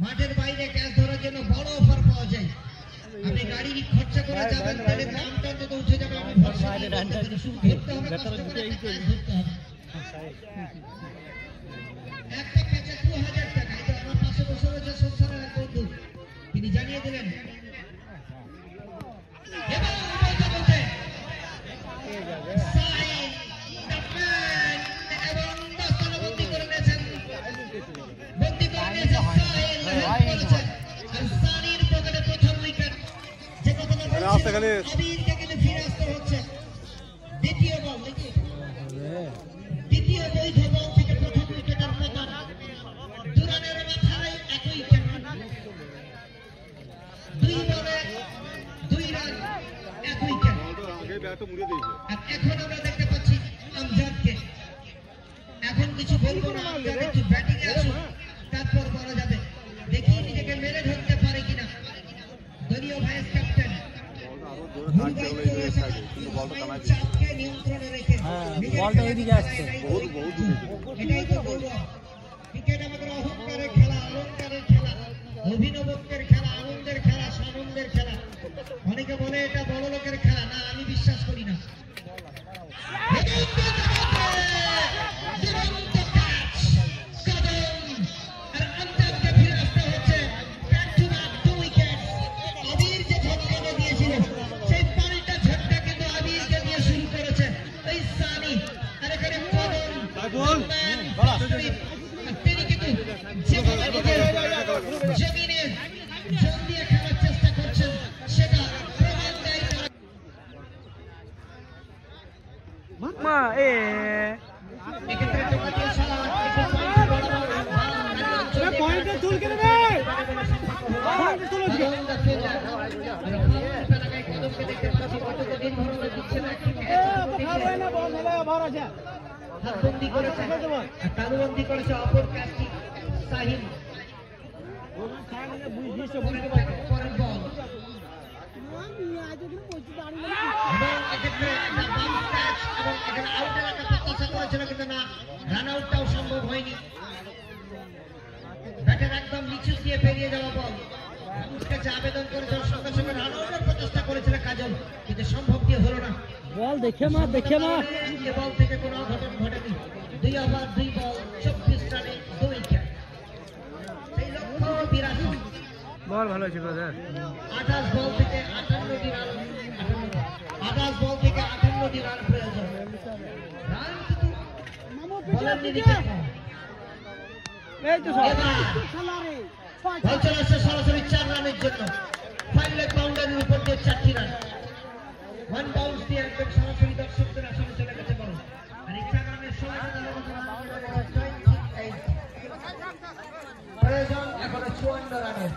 মাঠের বাইরে ক্যাচ ধরার জন্য বড় অফার পাওয়া যায়। আপনি গাড়ি খরচা করে যাবেন, তাহলে দামটা অন্তত উঠে যাবে। আমি ভরসা দিয়ে বলতে পারি, শুধু ধরতে হবে, কষ্ট করে ধরতে হবে। একটা ক্যাচে 2000 টাকা। এটা আমার পাশে বসে রয়েছে সংসারের এক বন্ধু, তিনি জানিয়ে দিলেন। দ্বিতীয় বৈধ বল থেকে প্রথম উইকেটের পতন। দুরানের মাথায় এক উইকেট, 2 বলে 2 রান, 1 উইকেট। আর এখন আমরা দেখতে পাচ্ছি আমজাদকে। এখন কিছু বলবো না, আমজাদ একটু ব্যাটিং এ আসুন, তারপর বলা যাবে। দেখি নিজেকে মেরে ধরতে পারে কিনা দলীয় ভাইস ক্যাপ্টেন। চাপকে নিয়ন্ত্রণে রেখে বলটা ওইদিকে আসছে। এটাই তো বলবো, ক্রিকেট আমাদের অহংকারের খেলা, অলংকারের খেলা, অভিনবত্বের খেলা, আনন্দের খেলা, সানন্দের খেলা। অনেকে বলে এটা বড় লোকের খেলা, না আমি বিশ্বাস করি না। তালুবন্দি করেছে অপর ক্যাচটি সাহিল। রান আউটটাও সম্ভব হয়নি। ব্যাটের একদম নিচু দিয়ে বেরিয়ে যাওয়া বল। মানুষের কাছে আবেদন করেছে, সঙ্গে সঙ্গে রান আউটের প্রচেষ্টা করেছিল কাজল, কিন্তু সম্ভব দিয়ে হলো না। বল দেখে মা, দেখে মা। যে বল থেকে কোনো অঘটন ঘটেনি। 2 ওভার 2 বল 24 রানে 2 উইকেট। সেই লক্ষ্য বিরাট। বল ভালো ছিল স্যার। 28 বল থেকে 58টি রান, 28 বল থেকে 58টি রান প্রয়োজন। রান কিন্তু বলের নিরিখে এই তো সব বল চলে আসছে সরাসরি 4 রানের জন্য। 5 লেগ বাউন্ডারির উপর দিয়ে 4টি রান। 1 বাউন্স দিয়ে একদম সরাসরি দর্শকদের আসলে চলে গেছে বল। আর এই 4 রানের সময়টা প্রয়োজন এখনো 54 রানের।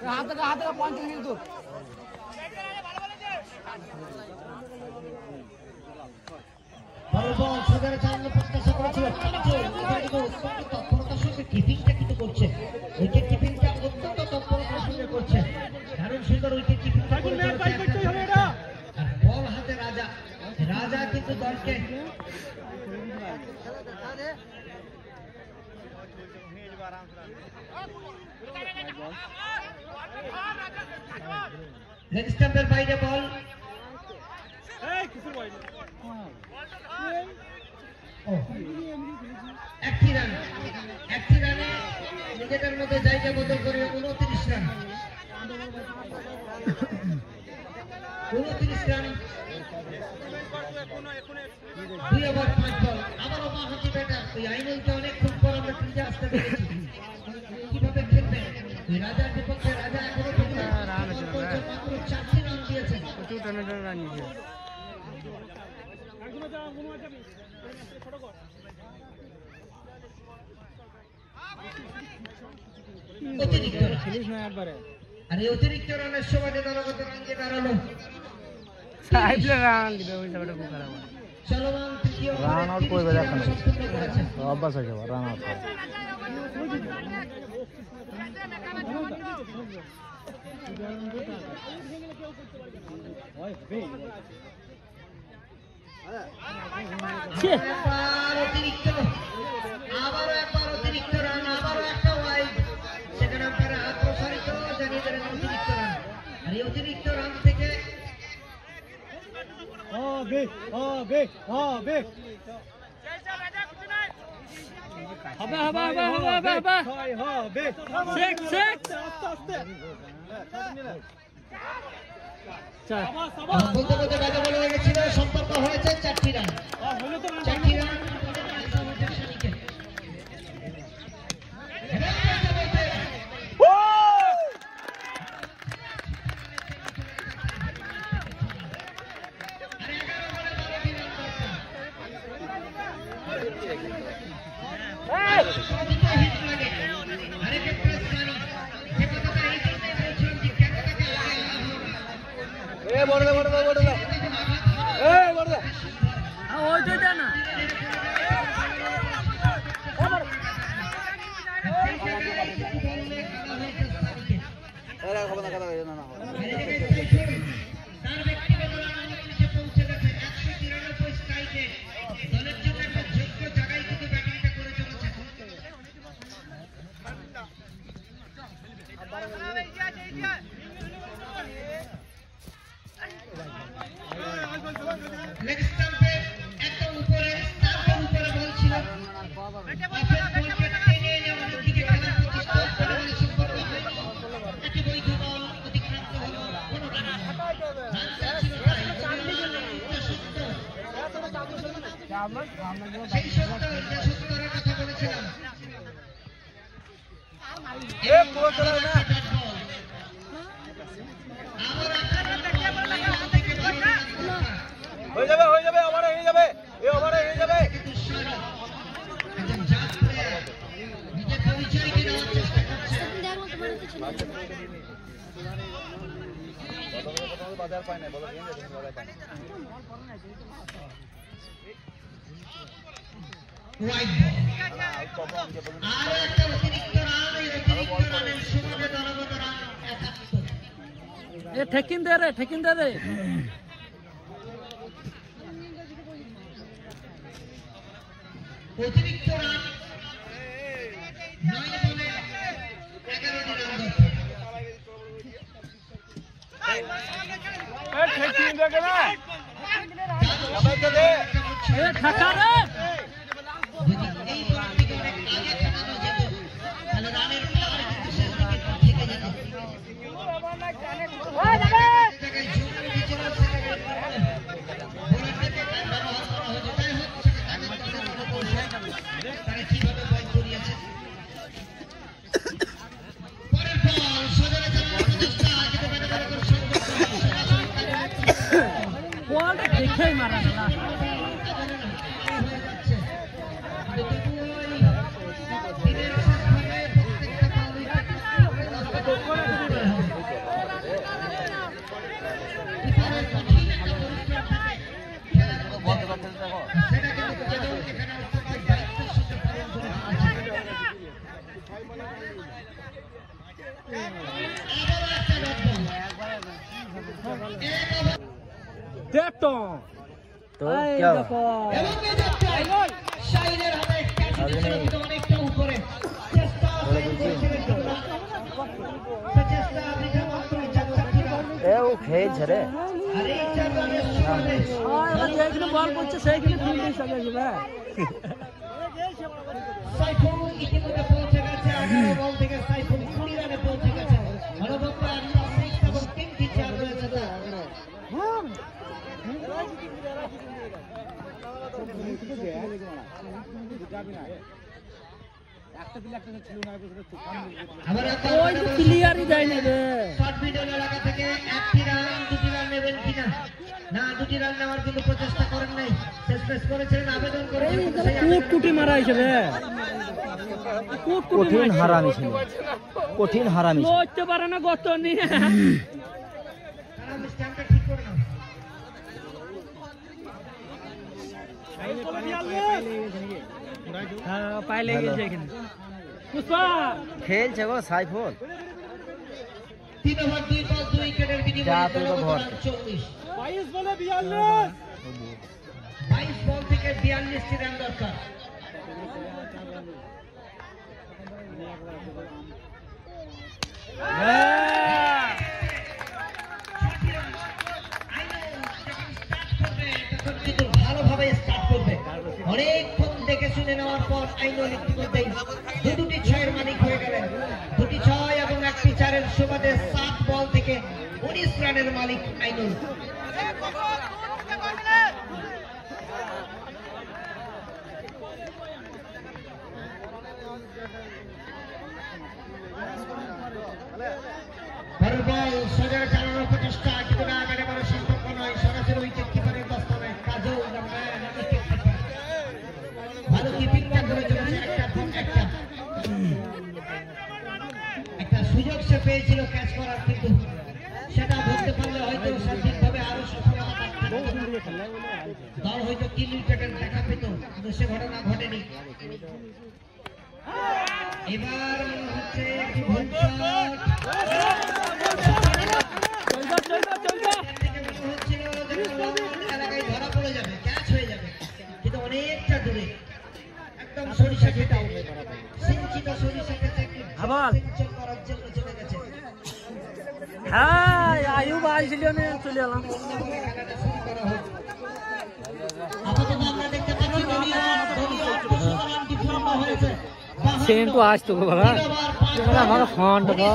হাতে হাতে 50 কিন্তু বল সুগারে চালানোর প্রত্যাশা করেছিল তৎপরতার সঙ্গে কিপিংটা কিন্তু করছে। উইকেট কিপিংটা অত্যন্ত তৎপরতার সঙ্গে করছে। দারুণ সুন্দর উইকেট কিপিং। বল হাতে রাজা, রাজা কিন্তু দলকে লেগ স্টাম্পের বাইরে বল। একটি রানে নিজেদের মধ্যে জায়গা বদল করে 29 রান। 29 রান, 2 ওভার 5 বল। আবারও বাঁহাতি ব্যাটার ওই আইনলকে অনেকক্ষণ পর আমরা ক্রিজে আসতে দেখেছি। কিভাবে খেলবেন রাজার বিপক্ষে? রাজা এখনো মাত্র 4টি রান দিয়েছেন। আর এই অতিরিক্ত রানের সময় দলগত রানকে দাঁড়ালো চলমান তৃতীয় রান আউট করবে, দেখেন অভ্যাস হয়ে যাবে রান আউট করে। একবার অতিরিক্ত, আবারও একবার অতিরিক্ত রান, আবারও একটা ওয়াইড। সেখানে আপনারা হাত প্রসারিত জানিয়ে দেবেন অতিরিক্ত রান। আর এই অতিরিক্ত রান থেকে বলতে বলতে বাজে বলে লেগেছিল, সম্পর্ক হয়েছে 4টি রান। 4টি রান লেগ স্টাম্পে একদম উপরে, স্টাম্পের উপরে বল ছিল। অফেন্স বলকে টেনে এনে আমাদের দিকে খেলার প্রতিষ্ঠা করে বলে সম্পর্ক হয়নি। একটি বৈধ বল অতিক্রান্ত হলো, কোনো রান ছিল তাই। সেই সত্তর, যে সত্তরের কথা বলেছিলাম। হয়ে যাবে ওভারে হয়ে যাবে, এই ওভারে হয়ে যাবে। নিজের পরিচয়কে দেওয়ার চেষ্টা করছে। বাজার পায় না, বলো বাজার পায় না। রাইট বল। আর একটা অতিরিক্ত রান, এই অতিরিক্ত রানের সমানে দলগত রান 71। ঠেকিন দে রে অতিরিক্ত রান 9 বলে 11টি রান এই বলটিকে অনেক আগে খেলানো যেত, তাহলে রানের পাওয়ার কিন্তু শেষ দিকে থেকে যেত। জায়গায় জোর দিয়েছিল, সেখানে বোলারদেরকে ব্যবহার করা হতো। যাই হোক, সেটা তাদের তাদের কৌশল, তারা কিভাবে বল করিয়েছে। পরের বল সজলে চালানোর প্রচেষ্টা, কিন্তু ব্যাটে বলে করে সংযুক্ত বলটা দেখেই মারা গেল। দেখতো तो क्या শাহিনের হাতে ক্যাচ ছিল কিন্তু অনেকটা উপরে। চেষ্টা বৃথা মাত্র 4টি রান। ए वो खेल छरे আর এই 4 রানের সুবাদে যেখানে বল করছে সেইখানে ফিল্ডিং সাজা যাবে। সাইফুল ইতিমধ্যে পৌঁছে গেছে, 11 বল থেকে সাইফুল 20 রানে পৌঁছে গেছে। অনবদ্য একটা সিক্স এবং 3টি চার রয়েছে তার। ওই তো ক্লিয়ারই যায় না রে। শর্ট মিডল এলাকা থেকে 1টি রান, 2টি রান নেবেন কিনা? না, 2টি রান নেওয়ার জন্য প্রচেষ্টা করেন নাই, শেষ করেছিলেন, আবেদন করেছিলেন। কুটি মারা হিসেবে কঠিন হারামি ছিল, কঠিন হারামি ছিল। লড়তে পারে না গত নিয়ে। স্ট্যান্ডটা ঠিক করে নাও। পায়ে লেগে গেছে এখানে। পুষ্পা খেলছে গো সাইফুল। 3 ওভার 2 বল 2 উইকেটের দলগত রান 24। 22 বলে 42 22 বল থেকে 42টি রান দরকার। তখন কিন্তু ভালোভাবে স্টার্ট করবে। অনেকক্ষণ দেখে শুনে নেওয়ার পর আইনুল ইতিমধ্যেই দুটি ছয়ের মালিক হয়ে গেলেন। দুটি ছয় এবং একটি চারের সুবাদে 7 বল থেকে 19 রানের মালিক আইনুল। পরের বল সোজা চালানোর প্রচেষ্টা, কিন্তু না মানে বড় সম্পর্ক নয়। সরাসরি উইকেট কিপারের দস্তনে কাজল ভালো কিপিংটা করে চলেছে। একটা সুযোগ সে পেয়েছিল ক্যাচ করার, কিন্তু সেটা ধরতে পারলে হয়তো সঠিকভাবে আরো সফলতা থাকতো। দল হয়তো 3 উইকেটের দেখা পেত, কিন্তু সে ঘটনা ঘটেনি। এবার মনে হচ্ছে একটি ভুল শট। এলাকায় ধরা পড়ে যাবে, ক্যাচ হয়ে যাবে, কিন্তু অনেকটা দূরে, একদম সরিষা খেতে সিঞ্চিত সরিষা খেতে সিঞ্চন করার জন্য চলে গেছে। হ্যাঁ আয়ুব আইছিল না, চলে এলাম। খেলাটা শুরু করা হোক। আপাতত আমরা দেখতে পাচ্ছি দলীয় রানটি পূর্ণ হয়েছে। সেম তো আজ তো বলা আমার ফন্ড বা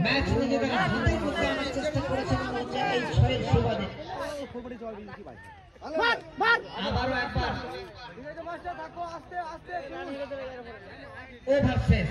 ম্যাচ নিজেদের হাতে করতে আনার চেষ্টা করেছেন এই ছয়ের সুবাদে। আবারও একবার ওভার শেষ।